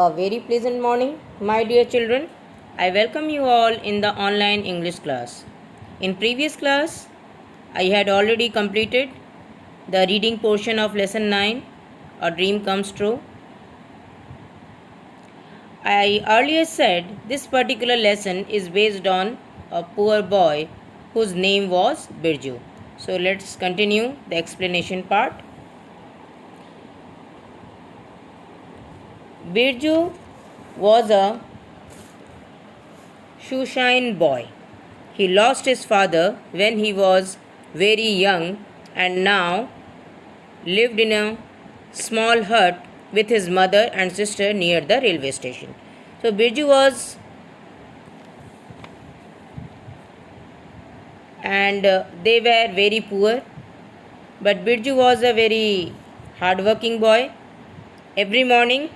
A very pleasant morning, my dear children. I welcome you all in the online English class. In previous class, I had already completed the reading portion of lesson 9, A Dream Comes True. I earlier said this particular lesson is based on a poor boy whose name was Birju. So let's continue the explanation part. Birju was a shoeshine boy. He lost his father when he was very young and now lived in a small hut with his mother and sister near the railway station. So Birju was and they were very poor, but Birju was a very hardworking boy. Every morning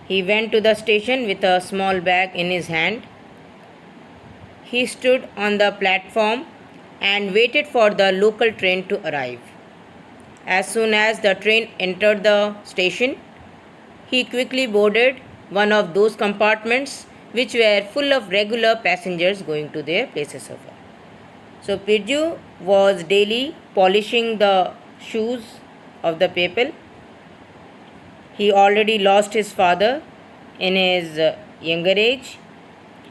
he went to the station with a small bag in his hand. He stood on the platform and waited for the local train to arrive. As soon as the train entered the station, he quickly boarded one of those compartments which were full of regular passengers going to their places of work. So Birju was daily polishing the shoes of the people. He already lost his father in his younger age,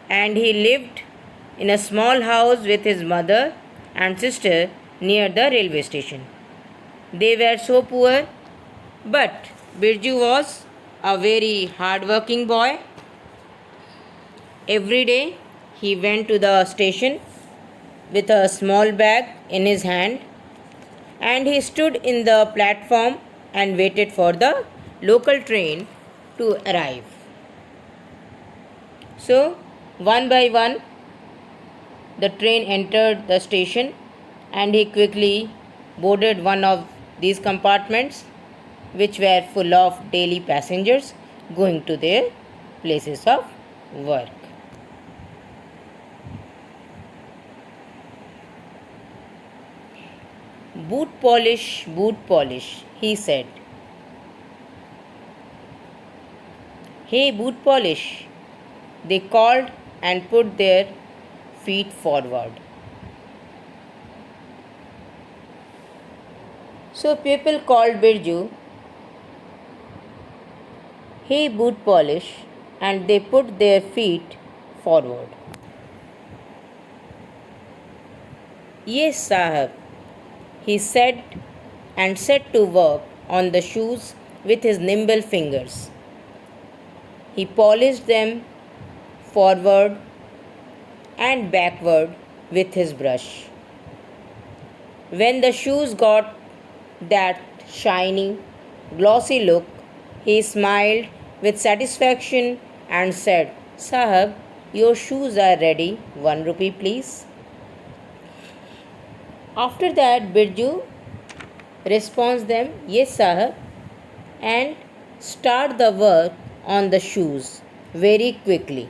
and he lived in a small house with his mother and sister near the railway station. They were so poor, but Birju was a very hard-working boy. Every day he went to the station with a small bag in his hand, and he stood in the platform and waited for the local train to arrive. So, one by one, the train entered the station and he quickly boarded one of these compartments which were full of daily passengers going to their places of work. boot polish, he said. Hey, boot polish, they called and put their feet forward. So people called Birju, hey, boot polish, and they put their feet forward. Yes, Sahab, he said and set to work on the shoes with his nimble fingers. He polished them forward and backward with his brush. When the shoes got that shiny, glossy look, he smiled with satisfaction and said, Sahab, your shoes are ready. 1 rupee, please. After that, Birju responds them, Yes, Sahab, and start the work on the shoes very quickly.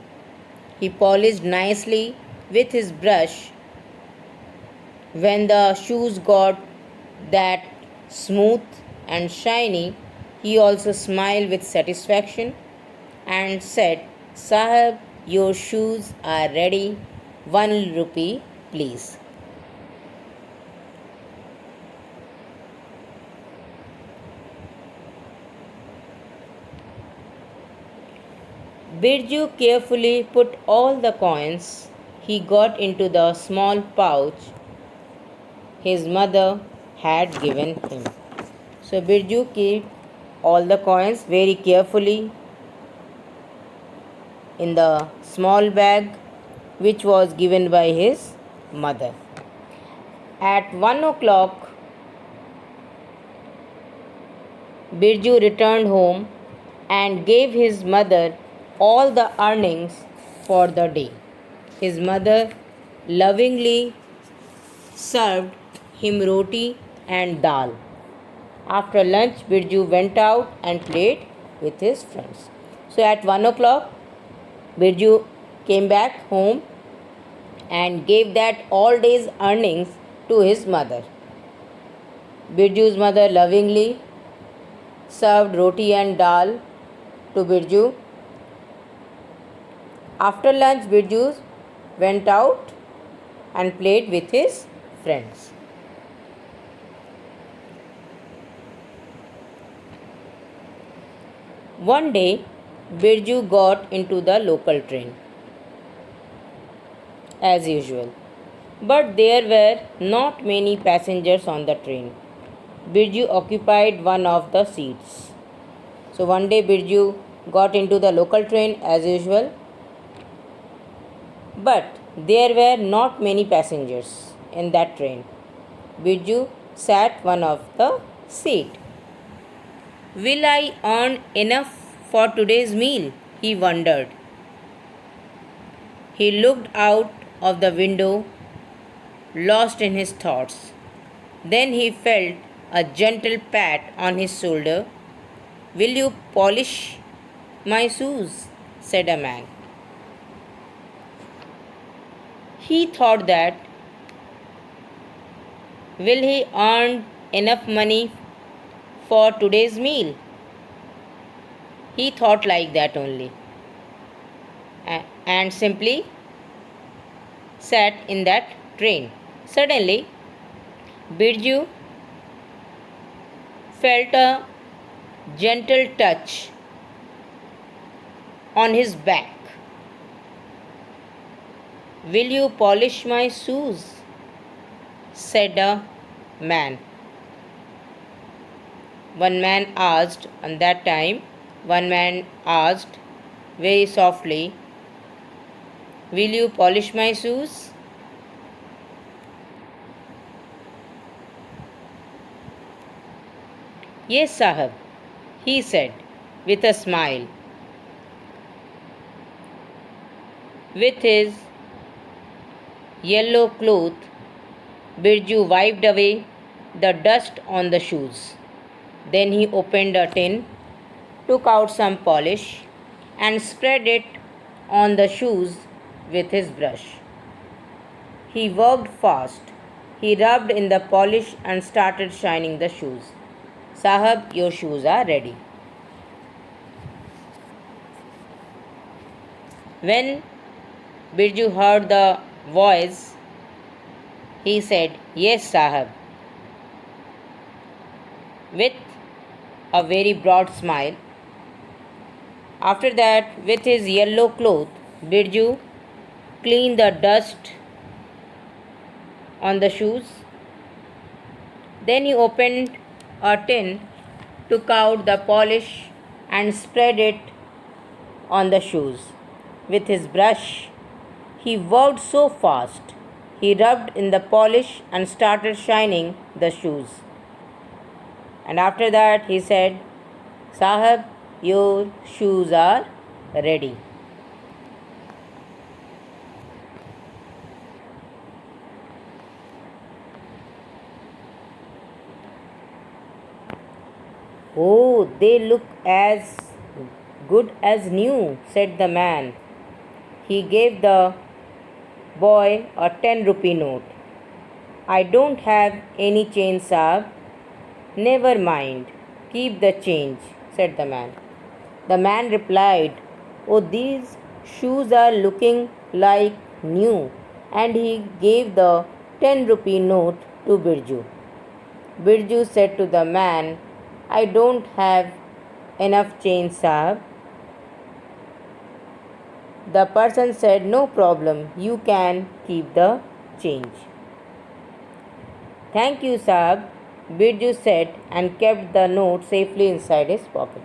He polished nicely with his brush. When the shoes got that smooth and shiny, he also smiled with satisfaction and said, Sahab, your shoes are ready. 1 rupee, please. Birju carefully put all the coins he got into the small pouch his mother had given him. So Birju kept all the coins very carefully in the small bag which was given by his mother. At 1 o'clock, Birju returned home and gave his mother all the earnings for the day. His mother lovingly served him roti and dal. After lunch, Birju went out and played with his friends. So at 1 o'clock, Birju came back home and gave that all day's earnings to his mother. Birju's mother lovingly served roti and dal to Birju. After lunch, Birju went out and played with his friends. One day, Birju got into the local train as usual, but there were not many passengers on the train. Birju occupied one of the seats. So one day Birju got into the local train as usual, but there were not many passengers in that train. Birju sat one of the seat. Will I earn enough for today's meal? He wondered. He looked out of the window, lost in his thoughts. Then he felt a gentle pat on his shoulder. Will you polish my shoes? Said a man. He thought that will he earn enough money for today's meal? He thought like that only and simply sat in that train. Suddenly, Birju felt a gentle touch on his back. Will you polish my shoes? Said a man. One man asked, and that time, one man asked very softly, will you polish my shoes? Yes, Sahib, he said with a smile. With his yellow cloth, Birju wiped away the dust on the shoes. Then he opened a tin, took out some polish, and spread it on the shoes with his brush. He worked fast. He rubbed in the polish and started shining the shoes. Sahab, your shoes are ready. When Birju heard the voice, he said, Yes, Sahab, with a very broad smile. After that, with his yellow cloth, Birju cleaned the dust on the shoes. Then he opened a tin, took out the polish, and spread it on the shoes. With his brush, he worked so fast. He rubbed in the polish and started shining the shoes. And after that, he said, Sahab, your shoes are ready. Oh, they look as good as new, said the man. He gave the boy a 10 rupee note. I don't have any change, Sahab. Never mind, keep the change, said the man. The man replied, Oh, these shoes are looking like new, and he gave the 10 rupee note to Birju. Birju said to the man, I don't have enough change, Sahab. The person said, No problem, you can keep the change. Thank you, Sahab, Birju said and kept the note safely inside his pocket.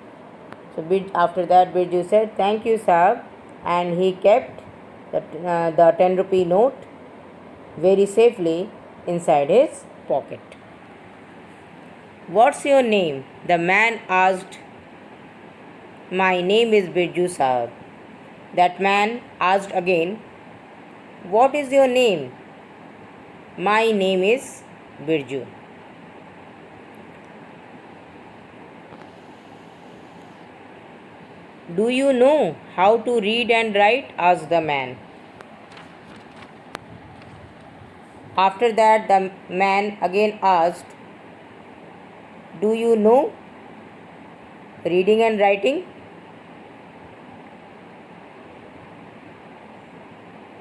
So after that, Birju said, Thank you, Sahab, and he kept the 10 rupee note very safely inside his pocket. What's your name? The man asked. My name is Birju, Sahab. That man asked again, What is your name? My name is Birju. Do you know how to read and write? Asked the man. After that, the man again asked, Do you know Reading and writing?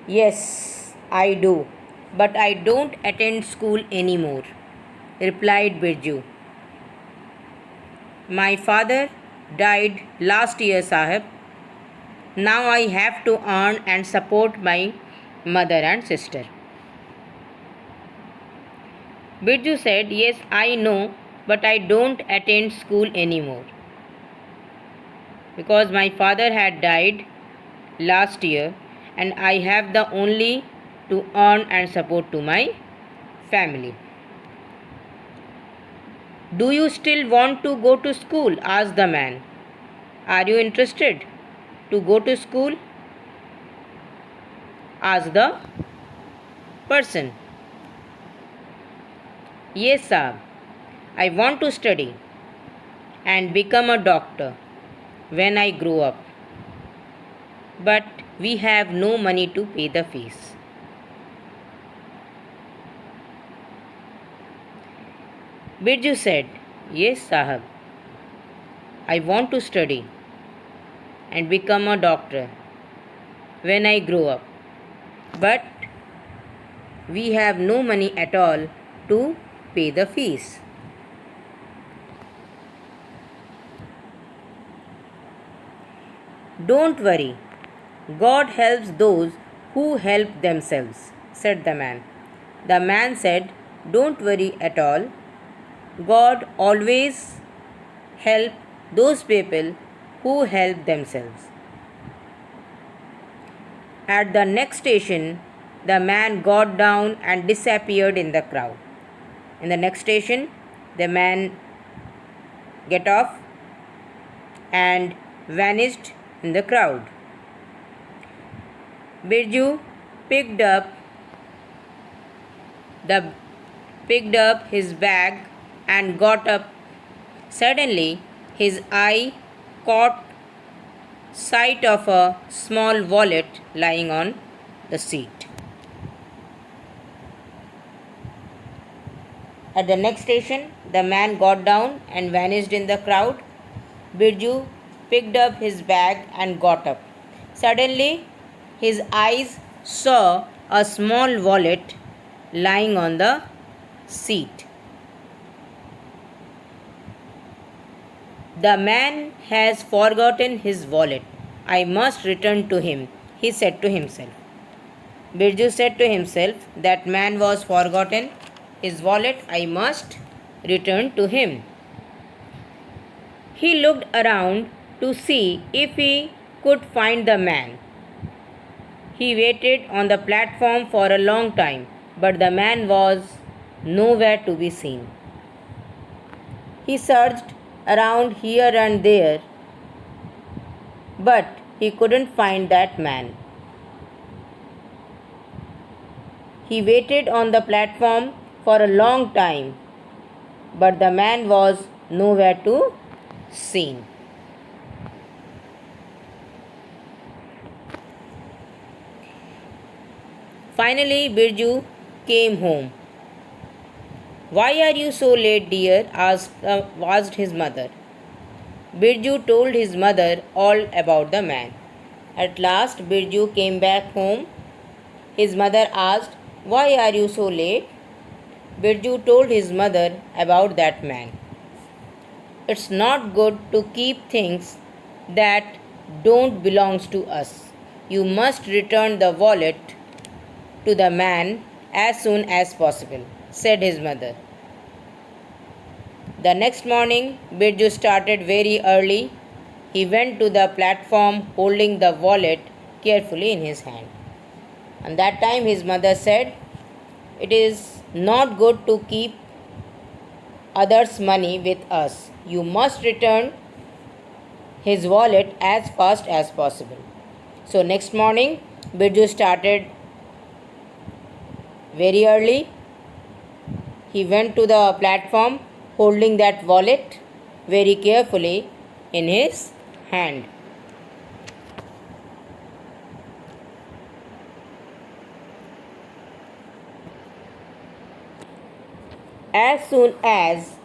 Yes, I do, but I don't attend school anymore, replied Birju. My father died last year, Sahib. Now I have to earn and support my mother and sister. Birju said, yes, I know, but I don't attend school anymore. Because my father had died last year and I have the only to earn and support to my family. Do you still want to go to school? Asked the man. Are you interested to go to school? Asked the person. Yes, sir. I want to study and become a doctor when I grow up. But we have no money to pay the fees. Birju said, yes, Sahab. I want to study and become a doctor when I grow up. But we have no money at all to pay the fees. Don't worry. God helps those who help themselves, said the man. The man said, don't worry at all. God always help those people who help themselves. At the next station, the man got down and disappeared in the crowd. In the next station, the man get off and vanished in the crowd. Birju picked up his bag and got up. Suddenly, his eye caught sight of a small wallet lying on the seat. At the next station, the man got down and vanished in the crowd. Birju picked up his bag and got up. Suddenly, his eyes saw a small wallet lying on the seat. The man has forgotten his wallet. I must return to him, he said to himself. Birju said to himself, that man was forgotten his wallet, I must return to him. He looked around to see if he could find the man. He waited on the platform for a long time, but the man was nowhere to be seen. He searched around here and there, but he couldn't find that man. He waited on the platform for a long time, but the man was nowhere to seen. Finally, Birju came home. Why are you so late, dear? Asked his mother. Birju told his mother all about the man. At last, Birju came back home. His mother asked, why are you so late? Birju told his mother about that man. It's not good to keep things that don't belong to us. You must return the wallet to the man as soon as possible, said his mother. The next morning, Birju started very early. He went to the platform holding the wallet carefully in his hand. And that time his mother said, it is not good to keep others' money with us. You must return his wallet as fast as possible. So next morning, Birju started very early. He went to the platform holding that wallet very carefully in his hand. As soon as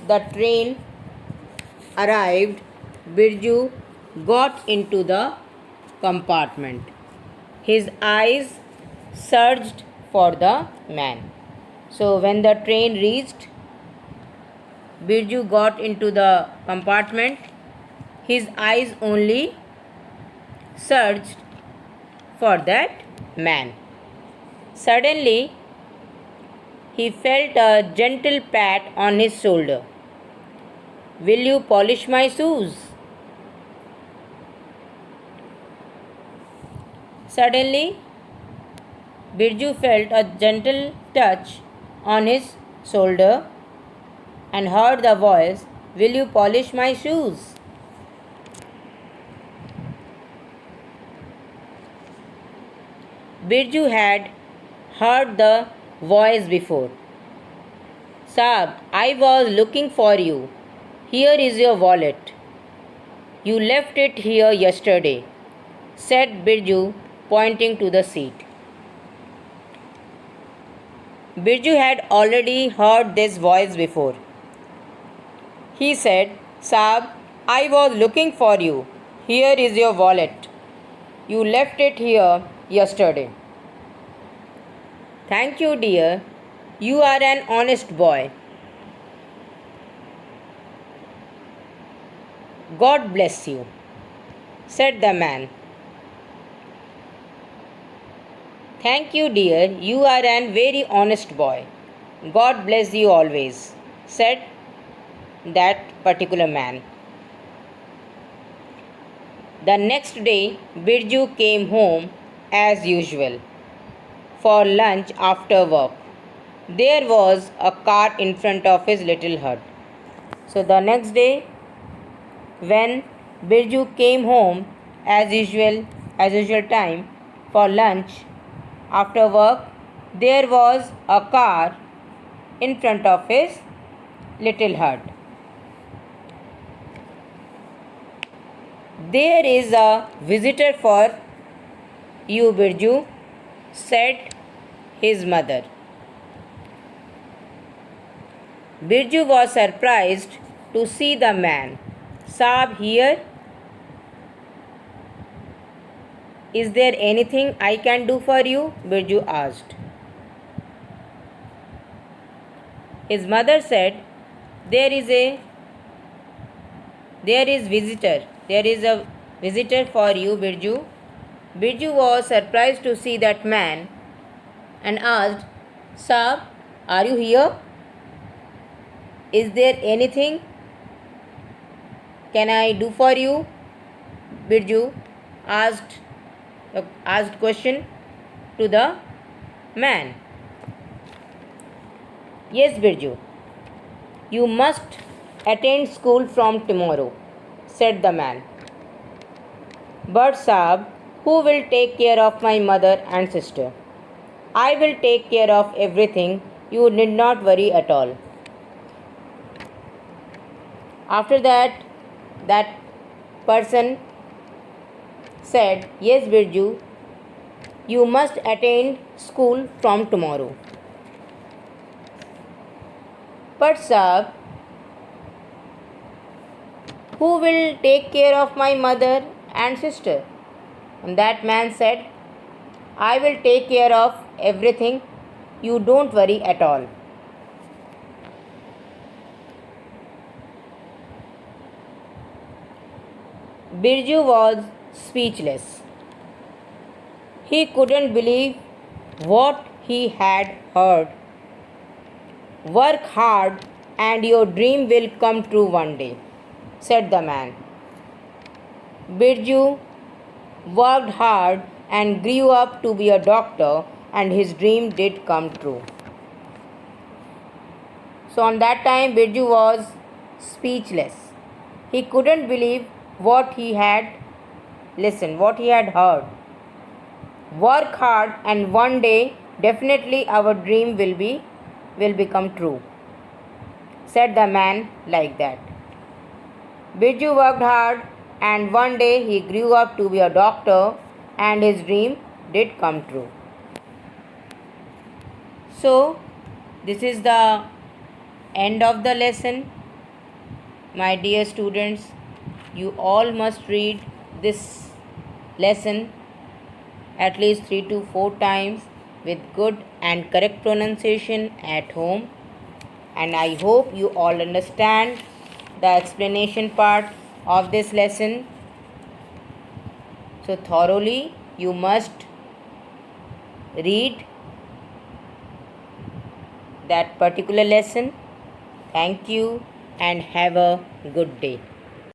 the train arrived, Birju got into the compartment. His eyes searched for the man. So when the train reached, Birju got into the compartment. His eyes only searched for that man. Suddenly, he felt a gentle pat on his shoulder. Will you polish my shoes? Suddenly, Birju felt a gentle touch on his shoulder and heard the voice, will you polish my shoes? Birju had heard the voice before. Saab, I was looking for you. Here is your wallet. You left it here yesterday, said Birju, pointing to the seat. Birju had already heard this voice before. He said, Saab, I was looking for you. Here is your wallet. You left it here yesterday. Thank you, dear. You are an honest boy. God bless you, said the man. Thank you, dear. You are an very honest boy. God bless you always, said that particular man. The next day, Birju came home as usual for lunch after work. There was a cart in front of his little hut. So the next day, when Birju came home as usual time for lunch after work, there was a car in front of his little hut. There is a visitor for you, Birju, said his mother. Birju was surprised to see the man. Saab, here? Is there anything I can do for you? Birju asked. His mother said, There is a visitor for you, Birju. Birju was surprised to see that man and asked, Saab, are you here? Is there anything can I do for you? Birju asked question to the man. Yes, Birju. You must attend school from tomorrow, said the man. But Saab, who will take care of my mother and sister? I will take care of everything. You need not worry at all. After that person said, Yes, Birju, you must attend school from tomorrow. But Saab, who will take care of my mother and sister? And that man said, I will take care of everything. You don't worry at all. Birju was speechless. He couldn't believe what he had heard. Work hard and your dream will come true one day, said the man. Birju worked hard and grew up to be a doctor, and his dream did come true. So on that time, Birju was speechless. He couldn't believe what he had listened, what he had heard. Work hard and one day definitely our dream will become true, said the man like that. Birju worked hard and one day he grew up to be a doctor and his dream did come true. So this is the end of the lesson, my dear students. You all must read this lesson at least 3 to 4 times with good and correct pronunciation at home. And I hope you all understand the explanation part of this lesson. So thoroughly you must read that particular lesson. Thank you and have a good day.